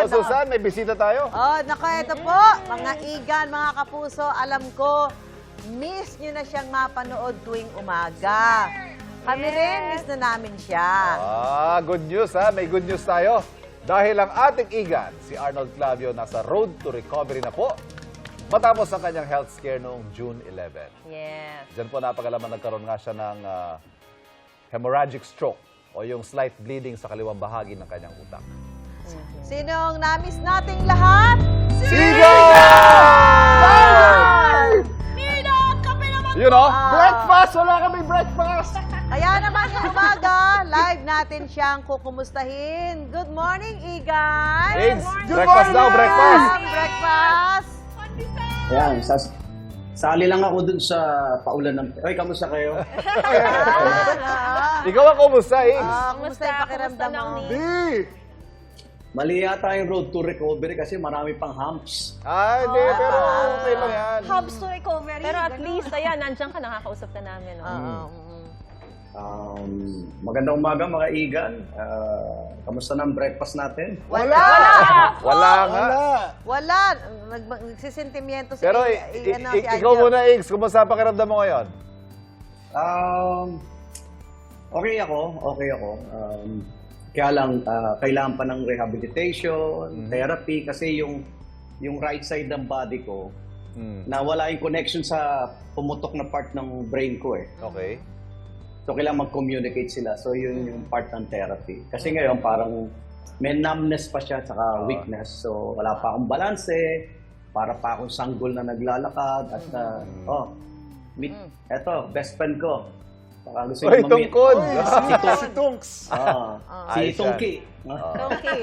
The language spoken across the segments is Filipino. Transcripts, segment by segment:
Oh, Susan, may bisita tayo. Oh, naku, ito po, mga igan, mga kapuso, alam ko, miss nyo na siyang mapanood tuwing umaga. Kami rin, miss na namin siya. Good news ha. May good news tayo. Dahil ang ating igan, si Arnold Clavio, nasa road to recovery na po. Matapos ang kanyang health scare noong June 11. Yes. Diyan po napagalaman nagkaroon nga siya ng hemorrhagic stroke o yung slight bleeding sa kaliwang bahagi ng kanyang utak. Sinong na-miss nating lahat? Sigan! You know? Breakfast! Wala kami breakfast! Kaya naman sa umaga, live natin siyang kukumustahin. Good morning, Igan! Igs, breakfast daw, breakfast! Breakfast! Ayan, sali lang ako dun sa paulan ng... Ay, kamusta kayo? Ikaw ang kumusta, Igs? Kumusta yung pakiramdam mo? Mali yata yung road to recovery kasi marami pang humps. Hindi, pero okay lang yan. Hubs to recovery. Pero at least, ayan, nandiyan ka, nakakausap ka namin. Oh. Magandang umaga mga igan. Kamusta na ang breakfast natin? Wala nga. Wala. Nagsisentimiento si Pero ikaw muna, Igs. Kumusta ang pakiramdam mo ngayon? Okay ako. Kaya lang, kailangan pa ng rehabilitation, therapy, kasi yung right side ng body ko, nawala yung connection sa pumutok na part ng brain ko eh. Okay. So, kailangan mag-communicate sila. So, yun yung part ng therapy. Kasi ngayon, parang may numbness pa siya, saka weakness. So, wala pa akong balanse, para pa akong sanggol na naglalakad. At, eto, best friend ko. Baka gusto Oy, niyo ma-meet. tungkod! Si Tunks. Si Ayos yan. Tungki. Okay.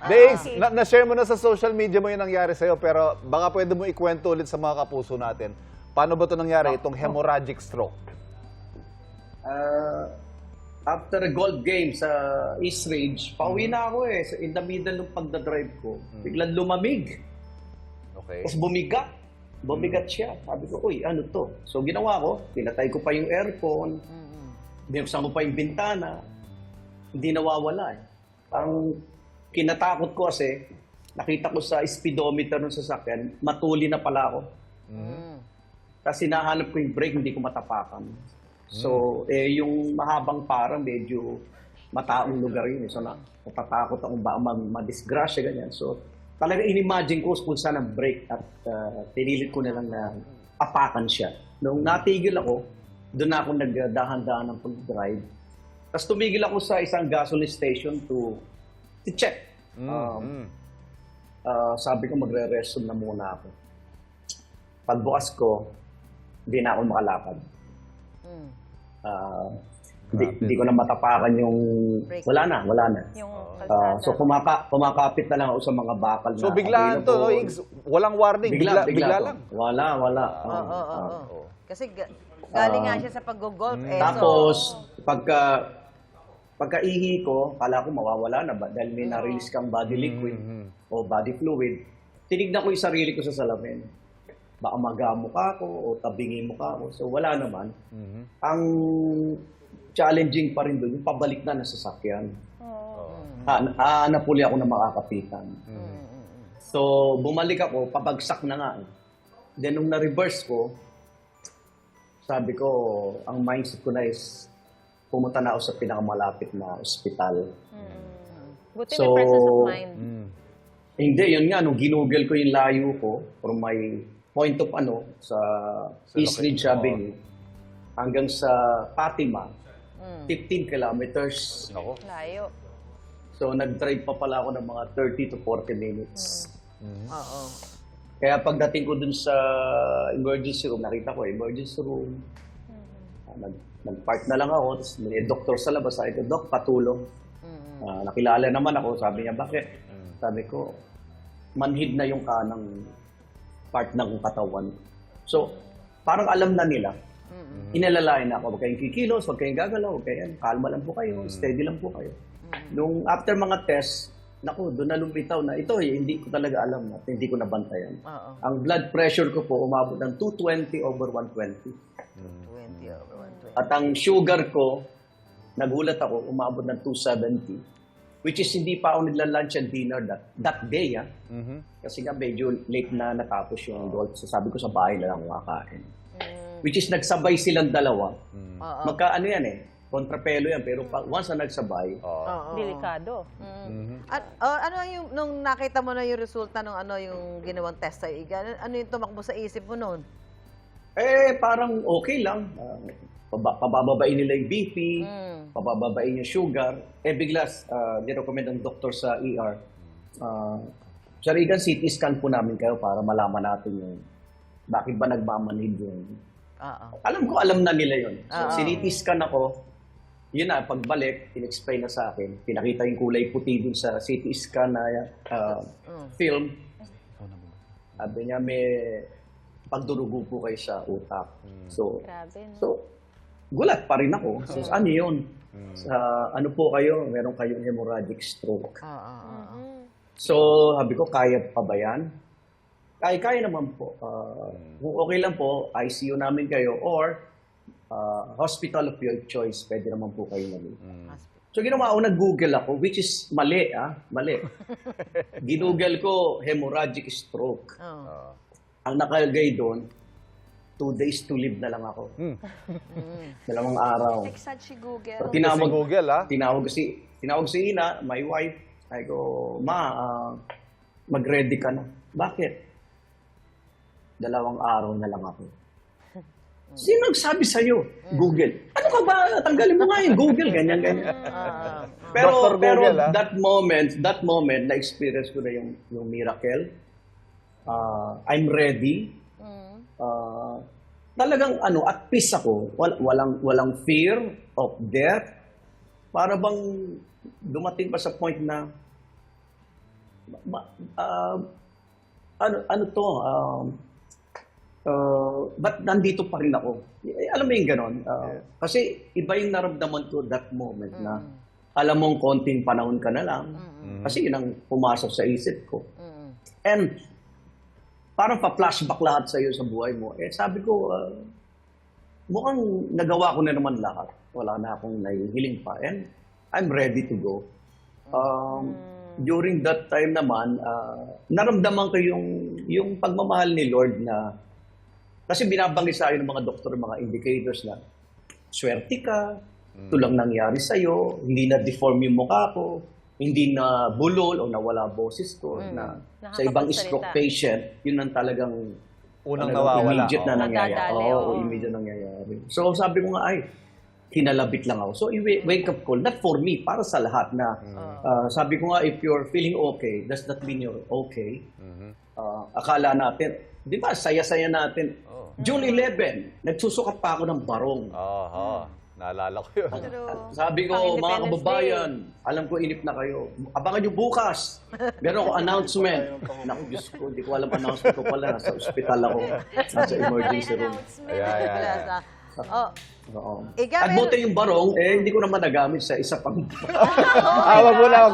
Igs, na-share mo na sa social media mo yung nangyari sa'yo, pero baka pwede mo ikwento ulit sa mga kapuso natin. Paano ba ito nangyari, itong hemorrhagic stroke? After a golf game sa East Ridge, pauwi na ako eh. In the middle ng pagdadrive ko, biglang lumamig. Okay. Tapos bumigat siya. Sabi ko, uy, ano to? So ginawa ko, pinatay ko pa yung aircon, binuksan ko pa yung bintana, hindi nawawala eh. Ang kinatakot ko kasi, nakita ko sa speedometer ng sasakyan, matuli na pala ako. Tapos hinahanap ko yung brake, hindi ko matapakan. So, yung mahabang parang medyo mataong lugar yun. So, natatakot akong baka madisgrasya, ganyan. So, talaga inimagine ko kung saan ang brake at pinilit ko na lang na apakan siya. Nung natigil ako, doon ako nagdahan-dahan ng pag-drive. Tapos tumigil ako sa isang gasoline station to check. Sabi ko magre-restroom na muna ako. Pagbukas ko, hindi na ako makalakad. Hindi ko na matapakan yung... Wala na. Yung So kumakapit na lang ako sa mga bakal na So biglaan to, no, Igs? Walang warning, bigla lang. Wala. Oo. Kasi galing nga siya sa pag-golf. Tapos, pagka-ihi ko, kala ko mawawala na ba dahil may na-release kang body liquid o body fluid. Tinignan ko yung sarili ko sa salamin. Baka magamo ka ako o tabingin mo ka ako. So wala naman. Ang challenging pa rin doon, yung pabalik na sa sasakyan. Napuli ako na makakapitan. So bumalik ako, pabagsak na nga. Then nung na-reverse ko, sabi ko, ang mindset ko na is pumunta na ako sa pinakamalapit na ospital. Buti may presence of mind. Hindi, yun nga, nung ginugel ko yung layo ko from my point of sa East Ridge Avenue hanggang sa Fatima, 15 kilometers. Layo. So, nag-drive pa pala ako ng mga 30 to 40 minutes. Oo. Kaya pagdating ko dun sa emergency room, nakita ko, emergency room. Nag-park na lang ako, tapos may doktor sa labas, sabi ko, Dok, patulong. Nakilala naman ako, sabi niya, bakit? Sabi ko, manhid na yung kanang part ng katawan. So, parang alam na nila. Inalalayan na ako, huwag kayong kikilos, huwag kayong gagalaw, huwag kayong kalma lang po kayo, steady lang po kayo. Nung after mga test, naku, doon na lumitaw na ito, hindi ko talaga alam at hindi ko nabantayan. Ang blood pressure ko po umabot ng 220 over 120. 20 over 120. At ang sugar ko, nagulat ako, umabot ng 270. which is hindi pa ako nagla-lunch and dinner that day. Kasi nga medyo late na natapos yung gold. So sabi ko sa bahay na lang ako kakain. Which is nagsabay silang dalawa. Magkaano yan kontrapelo yan. Pero once na nagsabay, Delikado. At ano yung nung nakita mo na yung resulta ng yung ginawang test sa Igan, ano yung tumakbo sa isip mo noon? parang okay lang. Pabababain nila yung BP, pabababain yung sugar. Biglas, nirecommend ng doktor sa ER. Sir Igan, CT scan po namin kayo para malaman natin yung bakit ba nagmamanhid yung... Alam na nila yun. So, CT scan ako, yun na, pagbalik, in-explain na sa akin. Pinakita yung kulay puti dun sa CT scan na film. Sabi niya, may pagdurugo po kayo sa utak. So, Grabe, no? so gulat pa rin ako. So, ano yun? Sa, ano po kayo? Meron kayong hemorrhagic stroke. So, sabi ko, kaya pa ba yan? Kaya naman po. Kung okay lang po, ICU namin kayo or hospital of your choice, pwede naman po kayo namin. So, ginawa ko, nag-google ako, which is mali, mali. Ginoogle ko, hemorrhagic stroke. Ang nakalagay doon, 2 days to live na lang ako. 2 araw. Exad si Google. So, tinawag, Google, tinawag si Ina, my wife. Ay ko, mag-ready ka na. Bakit? 2 araw na lang ako. Sino nagsabi sa'yo? Google. Ano ka ba? Tanggalin mo nga yung Google. Ganyan. Pero, Dr. Google, that moment, na-experience ko na yung miracle. I'm ready. Talagang at peace ako. Walang fear of death. Para bang dumating pa sa point na ba't nandito pa rin ako? Alam mo yung ganon? Kasi iba yung naramdaman ko that moment na alam mong konting panahon ka na lang. Kasi yun ang pumasok sa isip ko. And parang pa-flashback lahat sa iyo sa buhay mo. Sabi ko, mukhang nagawa ko na naman lahat. Wala na akong nahihiling pa. And I'm ready to go. During that time naman, naramdaman ko yung pagmamahal ni Lord na kasi binabanggit sa akin ng mga doktor, mga indicators na swerte ka, ito lang nangyari sa'yo, hindi na-deform yung mukha ko, hindi na bulol o nawala boses ko. Na sa ibang stroke patient, yun ang talagang unang nawawala. Immediate na nangyayari. Nadadali, Immediate na nangyayari. So sabi ko nga, hinalabit lang ako. So wake up call, not for me, para sa lahat na sabi ko nga, if you're feeling okay, does that mean you're okay? Akala natin, di ba, saya-saya natin. June 11, nagsusukat pa ako ng barong. Naalala ko yun. Sabi ko, mga kababayan, alam ko inip na kayo. Abangan nyo bukas. Meron ako announcement. Naku, Diyos ko, hindi ko alam announcement ko pala. Nasa ospital ako. Nasa emergency room. Ikaw, At buti yung barong, hindi ko naman nagamit sa isa pang... Wag mo na.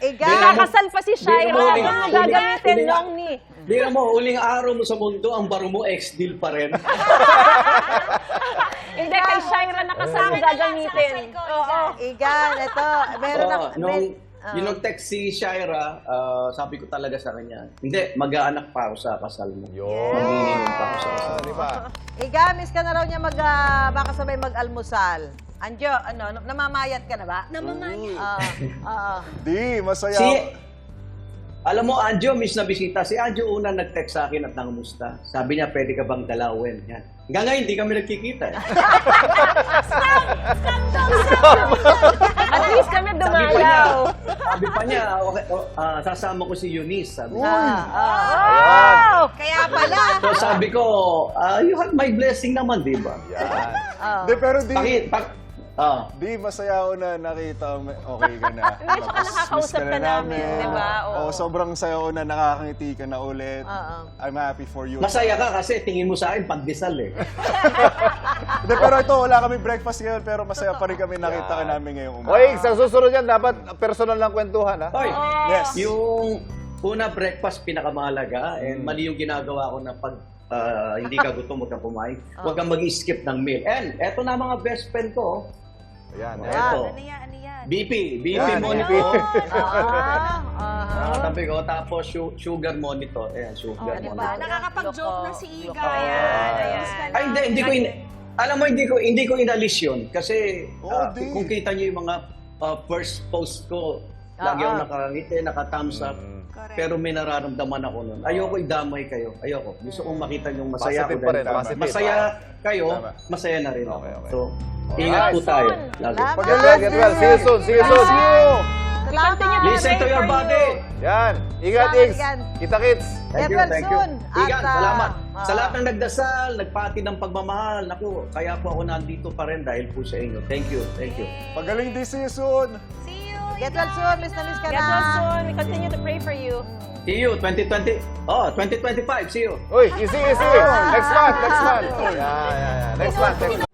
Nakakasal pa si Shaira. Hindi mo Ano gagamitin long ni? Hindi mo, uling araw mo sa mundo, ang barong mo ex-deal pa rin. Hindi, kay Shaira nakasama gagamitin. Igan, ito, meron ako. Yung nag-text si Shaira, sabi ko talaga sa kanya, hindi, mag-aanak pa ako sa kasal mo. Mag-iinom pa ako sa kasal mo. Diba? Igan, miss ka na raw niya baka sabay mag-almusal. Anjo, namamayat ka na ba? Namamayat. Di, masaya. Alam mo, Anjo, miss na bisita. Si Anjo una nag-text sa akin at nangamusta. Sabi niya, pwede ka bang dalawin? Yan. Hanggang ngayon, hindi kami nagkikita. At least kami dumalaw. Sabi pa niya, okay, sasama ko si Eunice. Sabi niya. Kaya pala. So sabi ko, you have my blessing naman, di ba? Di, pero Di, masaya ako na nakita okay ka na. Medyo ka nakakausap ka namin, di ba? Sobrang saya ko na nakakangiti ka na ulit. I'm happy for you. Masaya ka kasi tingin mo sa akin, pandesal eh. Di, pero ito, wala kami breakfast ngayon, pero masaya pa rin kami nakita ka namin ngayong umaga. Oy, sa susunod yan, dapat personal lang kwentuhan, ha? Hoy, Yes. yung una breakfast pinakamahalaga, and mali yung ginagawa ko na pag hindi ka gutom, huwag kang kumain. Huwag kang mag-skip ng meal. And eto na mga best friend ko. Ayan, Ito. Ano yan? BP Yan, monitor. Ah, Tabi ko, tapos sugar monitor. Ayan, sugar ano monitor. ba? Nakakapag-joke na si Iga. Ayan, ayan. Ay, hindi ko alam mo, hindi ko inalis yun. Kasi di. kung kita niyo yung mga first post ko, lagi ako nakangiti, naka-thumbs up. Pero may nararamdaman ako nun. Ayoko idamay kayo. Ayoko. Gusto kong makita yung masaya Positive ko. pa rin, dahil positive. masaya kayo, Tama. masaya na rin ako. Okay. So, ingat po tayo. Lagi. Salamat. Pag-galing, get well. See you soon. See you soon. Salamat. Listen to your body. Yan. Ingat, Salamat, Igs. Igan. Kita kits. Thank you, Get well thank you. soon. Igan, At, salamat. Sa lahat ng nagdasal, nagpati ng pagmamahal. Naku, kaya po ako nandito pa rin dahil po sa inyo. Thank you, thank you. Pagaling this season. See you. Get well soon, miss na miss ka Get na. well soon. We continue to pray for you. See you, 2020. Oh, 2025, see you. Uy, easy, easy. Next month, next month. Yeah. Next month, next month.